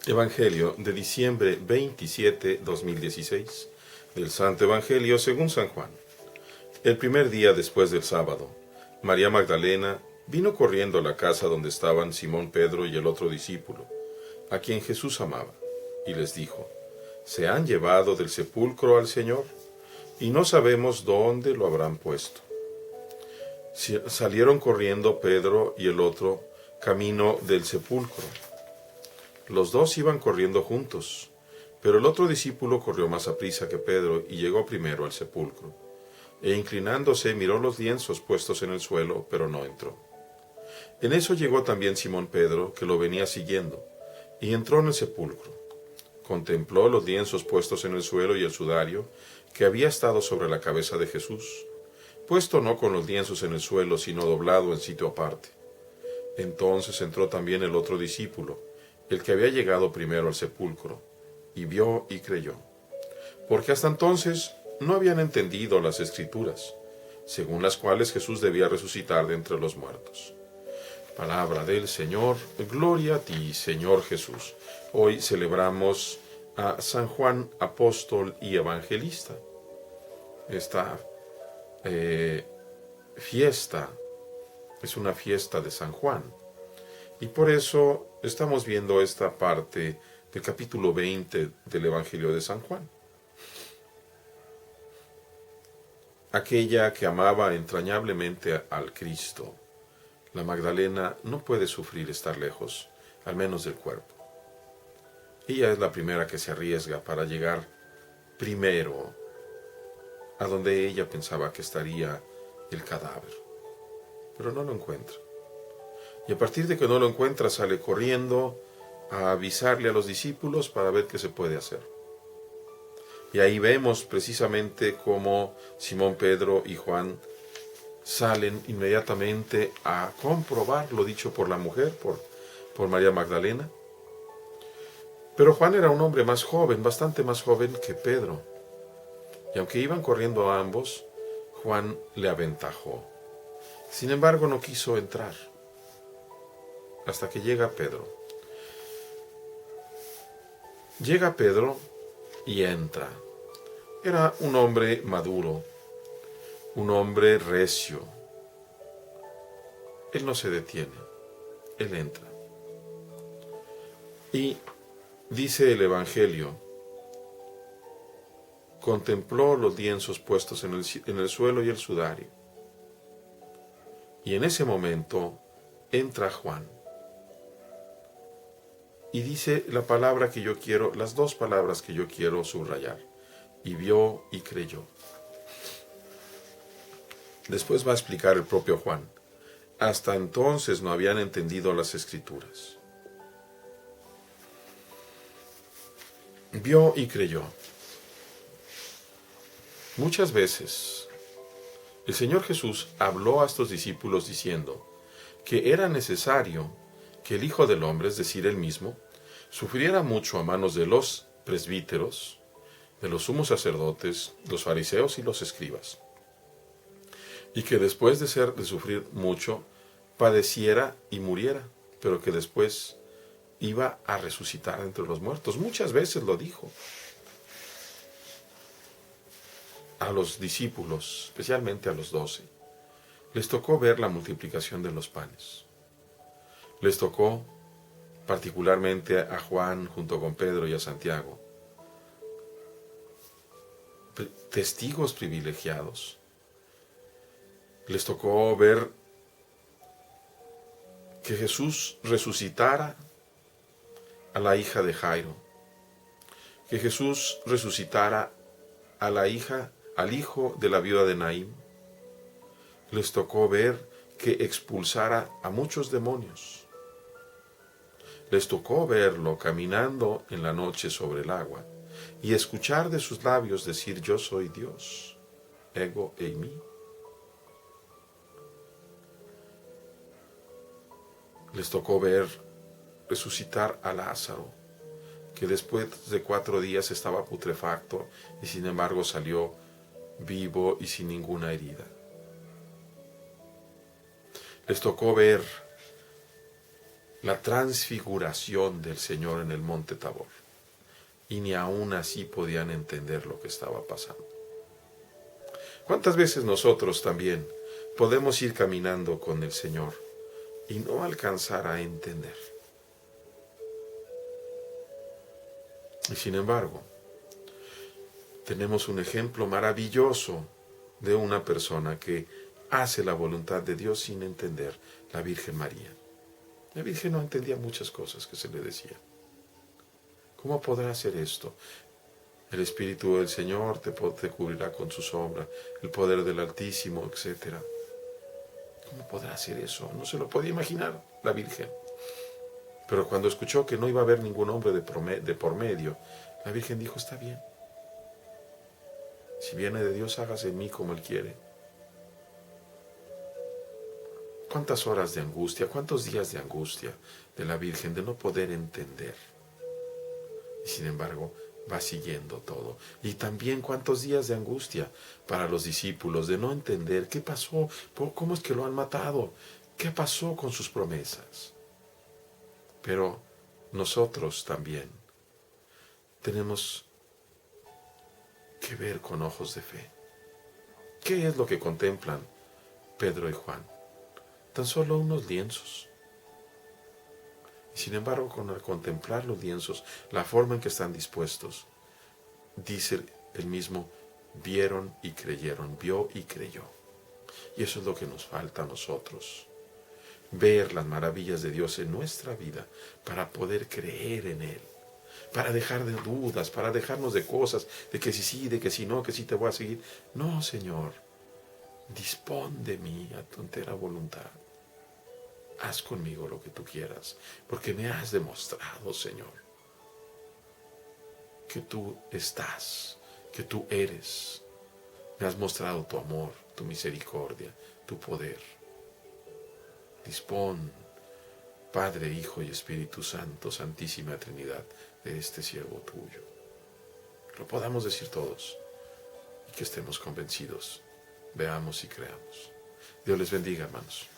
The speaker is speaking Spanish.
Evangelio de diciembre 27, 2016, del Santo Evangelio según San Juan. El primer día después del sábado, María Magdalena vino corriendo a la casa donde estaban Simón Pedro y el otro discípulo, a quien Jesús amaba, y les dijo: «Se han llevado del sepulcro al Señor, y no sabemos dónde lo habrán puesto». Salieron corriendo Pedro y el otro camino del sepulcro. Los dos iban corriendo juntos, pero el otro discípulo corrió más aprisa que Pedro y llegó primero al sepulcro. E inclinándose miró los lienzos puestos en el suelo, pero no entró. En eso llegó también Simón Pedro, que lo venía siguiendo, y entró en el sepulcro. Contempló los lienzos puestos en el suelo y el sudario que había estado sobre la cabeza de Jesús, puesto no con los lienzos en el suelo, sino doblado en sitio aparte. Entonces entró también el otro discípulo, el que había llegado primero al sepulcro, y vio y creyó, porque hasta entonces no habían entendido las Escrituras, según las cuales Jesús debía resucitar de entre los muertos. Palabra del Señor, gloria a ti, Señor Jesús. Hoy celebramos a San Juan, apóstol y evangelista. Esta fiesta es una fiesta de San Juan, y por eso estamos viendo esta parte del capítulo 20 del Evangelio de San Juan. Aquella que amaba entrañablemente al Cristo, la Magdalena, no puede sufrir estar lejos, al menos del cuerpo. Ella es la primera que se arriesga para llegar primero a donde ella pensaba que estaría el cadáver, pero no lo encuentra. Y a partir de que no lo encuentra, sale corriendo a avisarle a los discípulos para ver qué se puede hacer. Y ahí vemos precisamente cómo Simón Pedro y Juan salen inmediatamente a comprobar lo dicho por la mujer, por María Magdalena. Pero Juan era un hombre más joven, bastante más joven que Pedro. Y aunque iban corriendo a ambos, Juan le aventajó. Sin embargo, no quiso entrar hasta que llega Pedro. Llega Pedro y entra. Era un hombre maduro, un hombre recio. Él no se detiene, él entra. Y dice el Evangelio: contempló los lienzos puestos en el suelo y el sudario. Y en ese momento entra Juan. Y dice la palabra que yo quiero, las dos palabras que yo quiero subrayar: y vio y creyó. Después va a explicar el propio Juan: hasta entonces no habían entendido las Escrituras. Vio y creyó. Muchas veces el Señor Jesús habló a estos discípulos diciendo que era necesario que el Hijo del Hombre, es decir, él mismo, sufriera mucho a manos de los presbíteros, de los sumos sacerdotes, los fariseos y los escribas, y que después de sufrir mucho, padeciera y muriera, pero que después iba a resucitar entre los muertos. Muchas veces lo dijo a los discípulos, especialmente a los 12. Les tocó ver la multiplicación de los panes. Les tocó particularmente a Juan junto con Pedro y a Santiago, testigos privilegiados. Les tocó ver que Jesús resucitara a la hija de Jairo, que Jesús resucitara a al hijo de la viuda de Naín. Les tocó ver que expulsara a muchos demonios. Les tocó verlo caminando en la noche sobre el agua y escuchar de sus labios decir: yo soy Dios, ego eimi. Les tocó ver resucitar a Lázaro, que después de 4 días estaba putrefacto y sin embargo salió vivo y sin ninguna herida. Les tocó ver la transfiguración del Señor en el monte Tabor. Y ni aún así podían entender lo que estaba pasando. ¿Cuántas veces nosotros también podemos ir caminando con el Señor y no alcanzar a entender? Y sin embargo, tenemos un ejemplo maravilloso de una persona que hace la voluntad de Dios sin entender, la Virgen María. La Virgen no entendía muchas cosas que se le decían. ¿Cómo podrá hacer esto? El Espíritu del Señor te cubrirá con su sombra, el poder del Altísimo, etc. ¿Cómo podrá hacer eso? No se lo podía imaginar la Virgen. Pero cuando escuchó que no iba a haber ningún hombre de por medio, la Virgen dijo, está bien. Si viene de Dios, hágase en mí como Él quiere. ¿Cuántas horas de angustia, cuántos días de angustia de la Virgen de no poder entender? Y sin embargo, va siguiendo todo. Y también cuántos días de angustia para los discípulos de no entender qué pasó, cómo es que lo han matado, qué pasó con sus promesas. Pero nosotros también tenemos que ver con ojos de fe. ¿Qué es lo que contemplan Pedro y Juan? Tan solo unos lienzos. Y sin embargo, al contemplar los lienzos, la forma en que están dispuestos, dice el mismo, vieron y creyeron, vio y creyó. Y eso es lo que nos falta a nosotros. Ver las maravillas de Dios en nuestra vida para poder creer en Él. Para dejar de dudas, para dejarnos de cosas, de que si sí, de que si no, que sí te voy a seguir. No, Señor, dispón de mí a tu entera voluntad. Haz conmigo lo que tú quieras, porque me has demostrado, Señor, que tú estás, que tú eres. Me has mostrado tu amor, tu misericordia, tu poder. Dispón, Padre, Hijo y Espíritu Santo, Santísima Trinidad, de este siervo tuyo. Lo podamos decir todos y que estemos convencidos. Veamos y creamos. Dios les bendiga, hermanos.